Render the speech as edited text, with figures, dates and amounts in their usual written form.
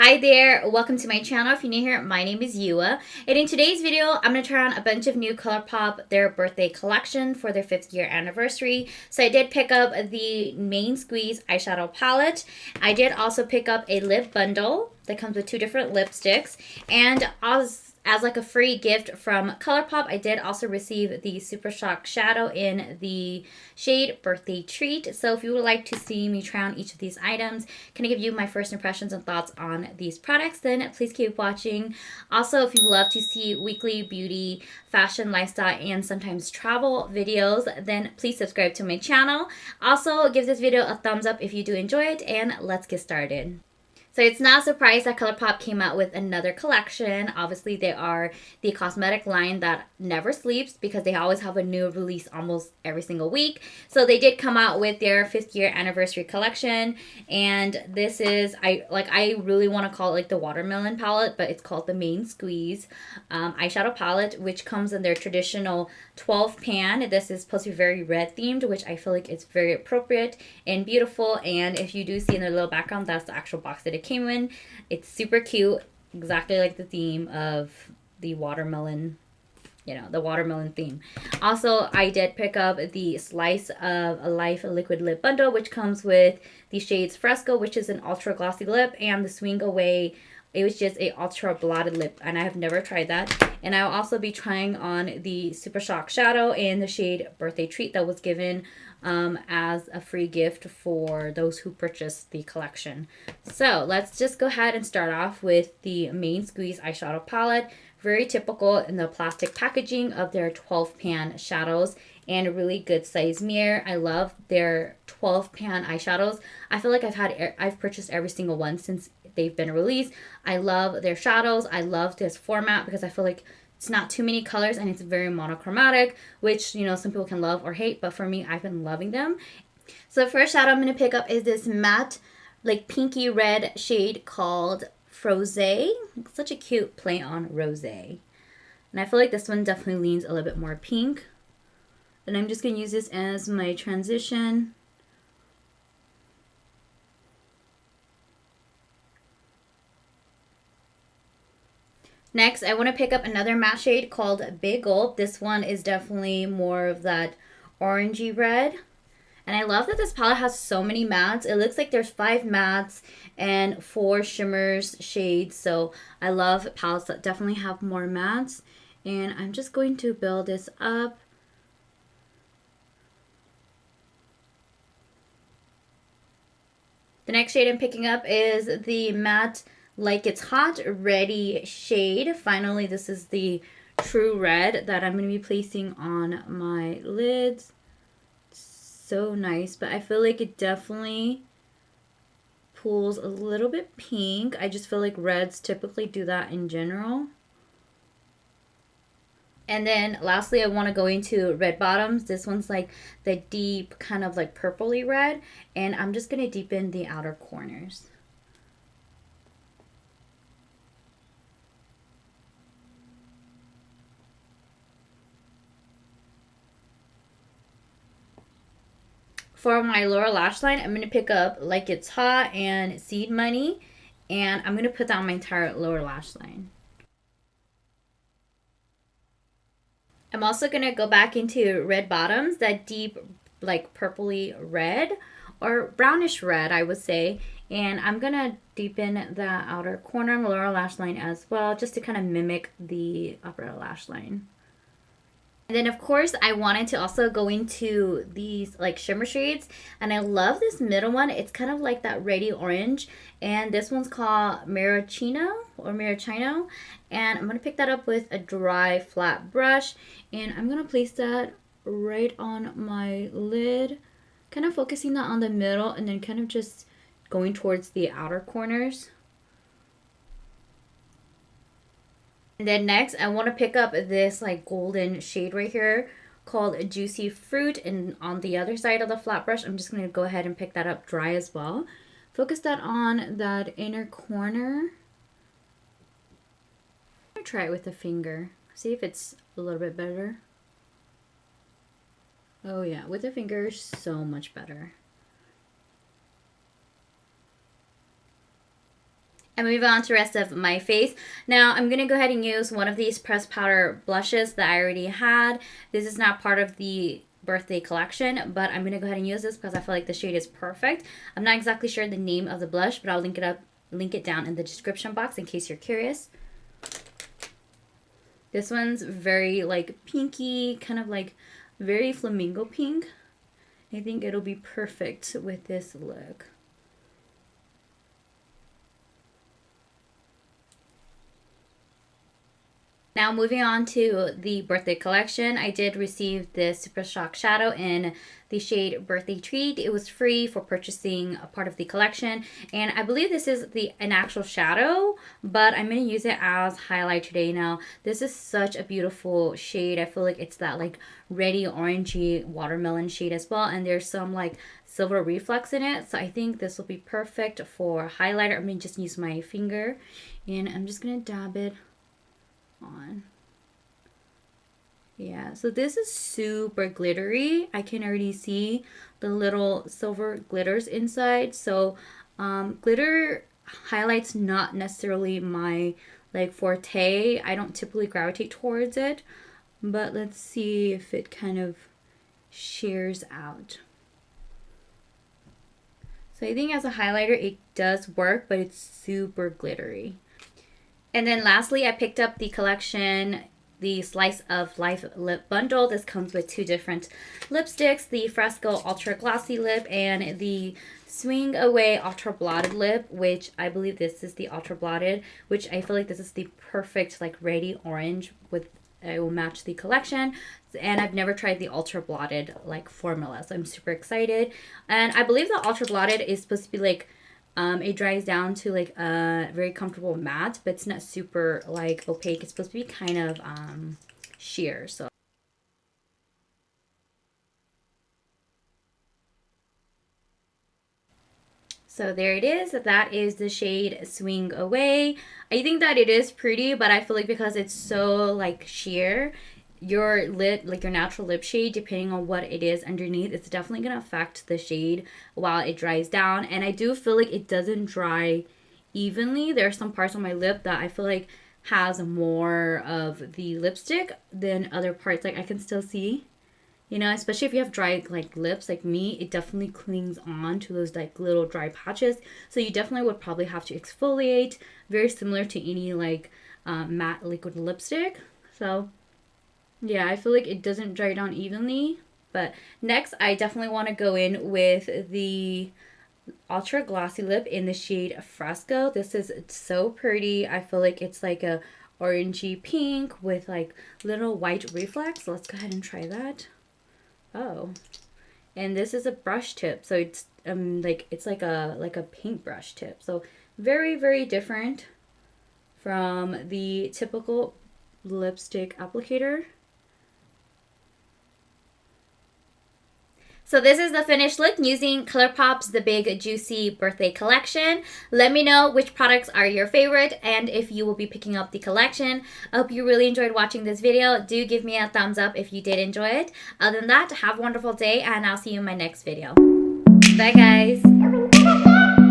Hi there, welcome to my channel. If you're new here, my name is Yua, and in today's video, I'm going to try on a bunch of new Colourpop, their birthday collection for their 5th year anniversary. So I did pick up the Main Squeeze eyeshadow palette. I did also pick up a lip bundle that comes with 2 different lipsticks, and as like a free gift from Colourpop, I did also receive the Super Shock Shadow in the shade Birthday Treat. So if you would like to see me try on each of these items, can I give you my first impressions and thoughts on these products, then please keep watching. Also, if you love to see weekly beauty, fashion, lifestyle, and sometimes travel videos, then please subscribe to my channel. Also, give this video a thumbs up if you do enjoy it, and let's get started. So it's not a surprise that Colourpop came out with another collection. Obviously, they are the cosmetic line that never sleeps because they always have a new release almost every single week. So they did come out with their 5th year anniversary collection. And this is, I really want to call it like the watermelon palette, but it's called the Main Squeeze eyeshadow palette, which comes in their traditional 12 pan. This is supposed to be very red themed, which I feel like it's very appropriate and beautiful. And if you do see in the little background, that's the actual box that it came in. It's super cute, exactly like the theme of the watermelon, the watermelon theme. Also, I did pick up the Slice of Life liquid lip bundle, which comes with the shades Fresco, which is an ultra glossy lip, and the Swing Away, it was just a ultra blotted lip, and I have never tried that. And I'll also be trying on the Super Shock Shadow in the shade Birthday Treat that was given as a free gift for those who purchased the collection. So let's just go ahead and start off with the Main Squeeze eyeshadow palette. Very typical in the plastic packaging of their 12 pan shadows, and a really good size mirror. I love their 12 pan eyeshadows. I feel like I've purchased every single one since they've been released. I love their shadows. I love this format because I feel like it's not too many colors and it's very monochromatic, which, some people can love or hate, but for me, I've been loving them. So the first shadow I'm going to pick up is this matte, like pinky red shade called Frosé. It's such a cute play on rosé. And I feel like this one definitely leans a little bit more pink. And I'm just going to use this as my transition. Next, I want to pick up another matte shade called Bagel. This one is definitely more of that orangey red. And I love that this palette has so many mattes. It looks like there's 5 mattes and 4 shimmers shades. So I love palettes that definitely have more mattes. And I'm just going to build this up. The next shade I'm picking up is the matte Like It's Hot Ready shade. Finally, this is the true red that I'm going to be placing on my lids. So nice, but I feel like it definitely pulls a little bit pink. I just feel like reds typically do that in general. And then lastly, I want to go into red bottoms. This one's like the deep kind of like purpley red, and I'm just going to deepen the outer corners. For my lower lash line, I'm going to pick up Like It's Hot and Seed Money, and I'm going to put that on my entire lower lash line. I'm also going to go back into red bottoms, that deep like purpley red or brownish red, I would say. And I'm going to deepen the outer corner and the lower lash line as well, just to kind of mimic the upper lash line. And then, of course, I wanted to also go into these like shimmer shades. And I love this middle one. It's kind of like that reddy orange. And this one's called Maraschino or Maraschino. And I'm going to pick that up with a dry, flat brush. And I'm going to place that right on my lid. Kind of focusing that on the middle and then kind of just going towards the outer corners. And then next, I want to pick up this like golden shade right here called Juicy Fruit. And on the other side of the flat brush, I'm just going to go ahead and pick that up dry as well. Focus that on that inner corner. I'm going to try it with a finger. See if it's a little bit better. Oh yeah, with a finger, so much better. And move on to the rest of my face. Now I'm going to go ahead and use one of these pressed powder blushes that I already had. This is not part of the birthday collection, but I'm going to go ahead and use this because I feel like the shade is perfect. I'm not exactly sure the name of the blush, but I'll link it down in the description box in case you're curious. This one's very like pinky, kind of like very flamingo pink. I think it'll be perfect with this look. Now moving on to the birthday collection, I did receive this Super Shock shadow in the shade Birthday Treat. It was free for purchasing a part of the collection, and I believe this is an actual shadow, but I'm going to use it as highlight today. Now this is such a beautiful shade. I feel like it's that like reddy orangey watermelon shade as well, and there's some like silver reflex in it, so I think this will be perfect for highlighter. I'm going to just use my finger, and I'm just going to dab it on. Yeah, so this is super glittery. I can already see the little silver glitters inside. So glitter highlights not necessarily my like forte. I don't typically gravitate towards it, but let's see if it kind of shears out. So I think as a highlighter it does work, but it's super glittery. And then lastly, I picked up the collection, the Slice of Life lip bundle. This comes with two different lipsticks, the Fresco Ultra Glossy lip and the Swing Away Ultra Blotted lip, which I believe this is the Ultra Blotted, which I feel like this is the perfect like reddy orange with it will match the collection. And I've never tried the Ultra Blotted like formula, so I'm super excited. And I believe the Ultra Blotted is supposed to be like it dries down to like a very comfortable matte, but it's not super like opaque. It's supposed to be kind of sheer. So there it is. That is the shade Swing Away. I think that it is pretty, but I feel like because it's so like sheer, your lip, like your natural lip shade, depending on what it is underneath, it's definitely going to affect the shade while it dries down. And I do feel like it doesn't dry evenly. There are some parts on my lip that I feel like has more of the lipstick than other parts. Like I can still see, you know, especially if you have dry like lips like me, it definitely clings on to those like little dry patches. So you definitely would probably have to exfoliate, very similar to any like matte liquid lipstick. So yeah, I feel like it doesn't dry down evenly. But next, I definitely want to go in with the Ultra Glossy lip in the shade Fresco. This is so pretty. I feel like it's like a orangey pink with like little white reflex. So let's go ahead and try that. Oh, and this is a brush tip. So it's like it's like a paintbrush tip. So very, very different from the typical lipstick applicator. So this is the finished look using Colourpop's The Big Juicy Birthday Collection. Let me know which products are your favorite and if you will be picking up the collection. I hope you really enjoyed watching this video. Do give me a thumbs up if you did enjoy it. Other than that, have a wonderful day and I'll see you in my next video. Bye guys!